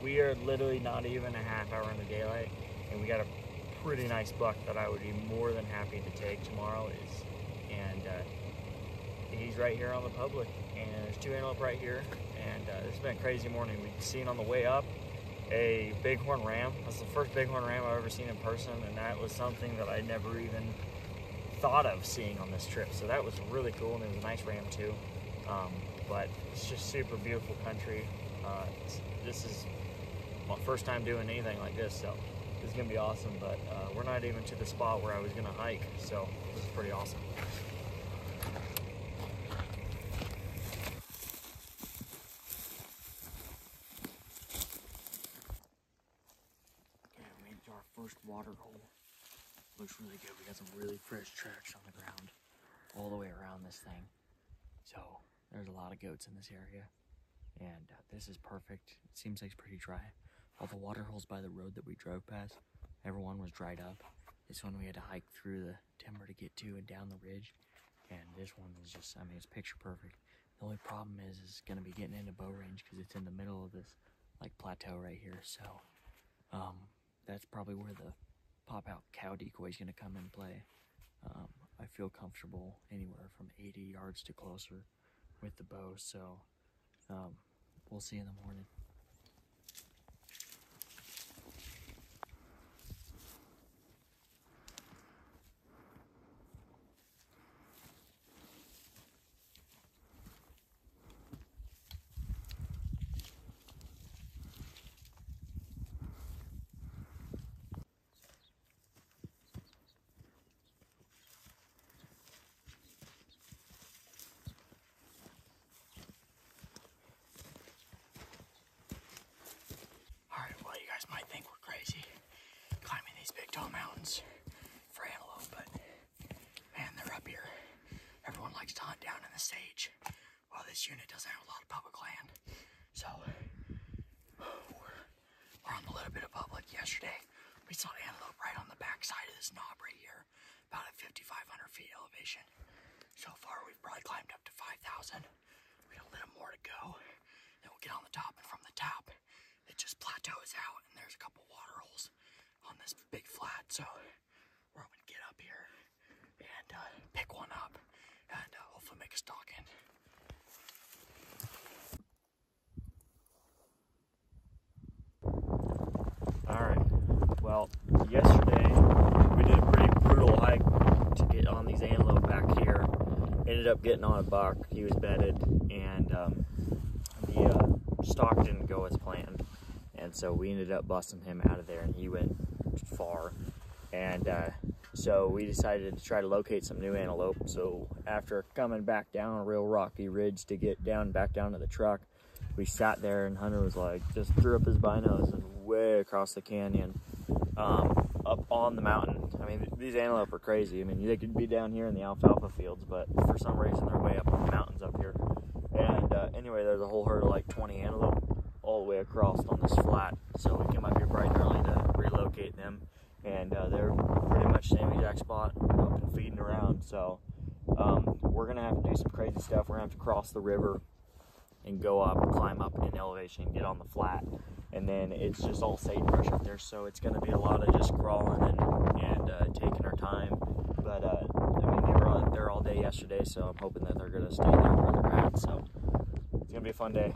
we are literally not even a half hour in the daylight, and we got a pretty nice buck that I would be more than happy to take tomorrow. And he's right here on the public, and there's 2 antelope right here. And it's been a crazy morning. We've seen on the way up a bighorn ram. That's the first bighorn ram I've ever seen in person, and that was something that I never even thought of seeing on this trip. So that was really cool, and it was a nice ram too. But it's just super beautiful country. This is my first time doing anything like this, so this is gonna be awesome. But we're not even to the spot where I was gonna hike, so this is pretty awesome. Okay, we made it to our first water hole. Looks really good. We got some really fresh tracks on the ground all the way around this thing. So there's a lot of goats in this area, and this is perfect. It seems like it's pretty dry. All the water holes by the road that we drove past, everyone was dried up. This one we had to hike through the timber to get to and down the ridge, and this one is just, I mean, it's picture perfect. The only problem is gonna be getting into bow range because it's in the middle of this like plateau right here. So that's probably where the pop-out cow decoy is gonna come in play. I feel comfortable anywhere from 80 yards to closer with the bow, so we'll see in the morning. Might think we're crazy climbing these big tall mountains for antelope, but man, they're up here. Everyone likes to hunt down in the sage. Well, this unit doesn't have a lot of public land, so we're on a little bit of public. Yesterday we saw antelope right on the back side of this knob right here, about at 5,500 feet elevation. So far we've probably climbed up to 5,000. We got a little more to go, then we'll get on the top, and from the top it just plateaus out, and there's a couple water holes on this big flat. So we're hoping to get up here and pick one up and hopefully make a stalk in. All right, well, yesterday we did a pretty brutal hike to get on these antelope back here. Ended up getting on a buck. He was bedded, and the stalk didn't go as planned. And so we ended up busting him out of there, and he went far. And so we decided to try to locate some new antelope. So after coming back down a real rocky ridge to get back down to the truck, we sat there, and Hunter was like, just threw up his binos and way across the canyon, up on the mountain. I mean, these antelope are crazy. I mean, they could be down here in the alfalfa fields, but for some reason they're way up on the mountains up here. And anyway, there's a whole herd of like 20 antelope all the way across on this flat. So we came up here bright and early to relocate them, and they're pretty much same exact spot, up and feeding around. So we're gonna have to do some crazy stuff. We're gonna have to cross the river and go up, climb up in elevation, get on the flat, and then it's just all sagebrush up there. So it's gonna be a lot of just crawling and taking our time. But I mean, they were out there all day yesterday, so I'm hoping that they're gonna stay there where they're at. So it's gonna be a fun day.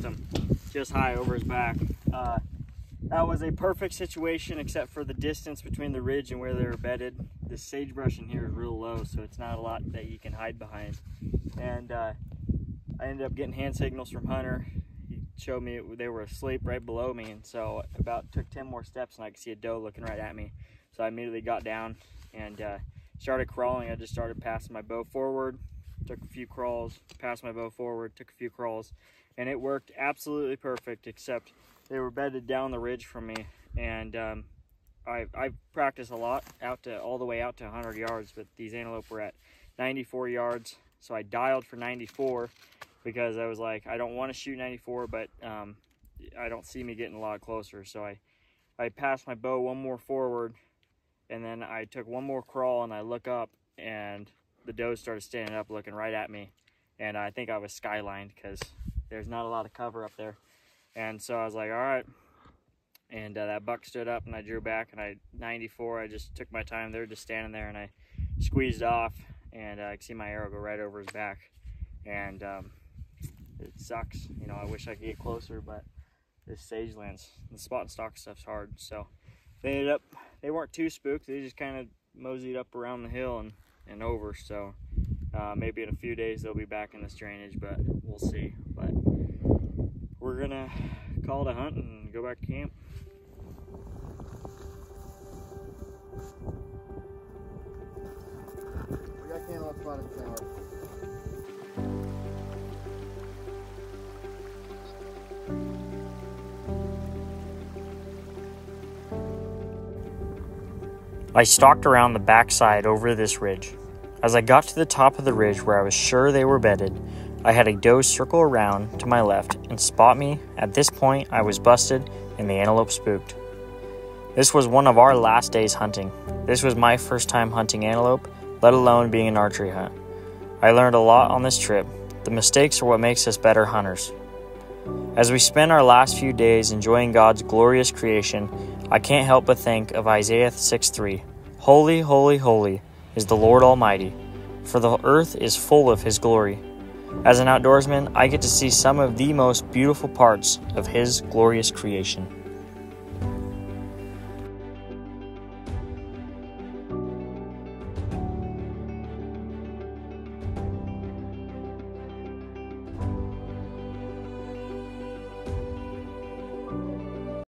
him just high over his back. That was a perfect situation except for the distance between the ridge and where they were bedded. The sagebrush in here is real low, so it's not a lot that you can hide behind. And I ended up getting hand signals from Hunter. He showed me they were asleep right below me, and so about took 10 more steps and I could see a doe looking right at me. So I immediately got down and started crawling. I just started passing my bow forward, took a few crawls, passed my bow forward, took a few crawls, and it worked absolutely perfect, except they were bedded down the ridge from me. And I practiced a lot all the way out to 100 yards, but these antelope were at 94 yards. So I dialed for 94 because I was like, I don't want to shoot 94, but I don't see me getting a lot closer. So I passed my bow one more forward, and then I took one more crawl, and I look up, and the doe started standing up looking right at me. And I think I was skylined because there's not a lot of cover up there. And so I was like, all right. And that buck stood up, and I drew back, and 94, I just took my time there, just standing there, and I squeezed off, and I could see my arrow go right over his back. And it sucks. You know, I wish I could get closer, but this sage lands, the spot and stalk stuff's hard. So they weren't too spooked. They just kind of moseyed up around the hill and over. So maybe in a few days they'll be back in this drainage, but we'll see. But we're gonna call it a hunt and go back to camp. We got cantaloupe spotted in the tower. I stalked around the backside over this ridge. As I got to the top of the ridge where I was sure they were bedded, I had a doe circle around to my left and spot me. At this point, I was busted and the antelope spooked. This was one of our last days hunting. This was my first time hunting antelope, let alone being an archery hunt. I learned a lot on this trip. The mistakes are what makes us better hunters. As we spend our last few days enjoying God's glorious creation, I can't help but think of Isaiah 6:3. Holy, holy, holy is the Lord Almighty, for the earth is full of His glory. As an outdoorsman, I get to see some of the most beautiful parts of His glorious creation.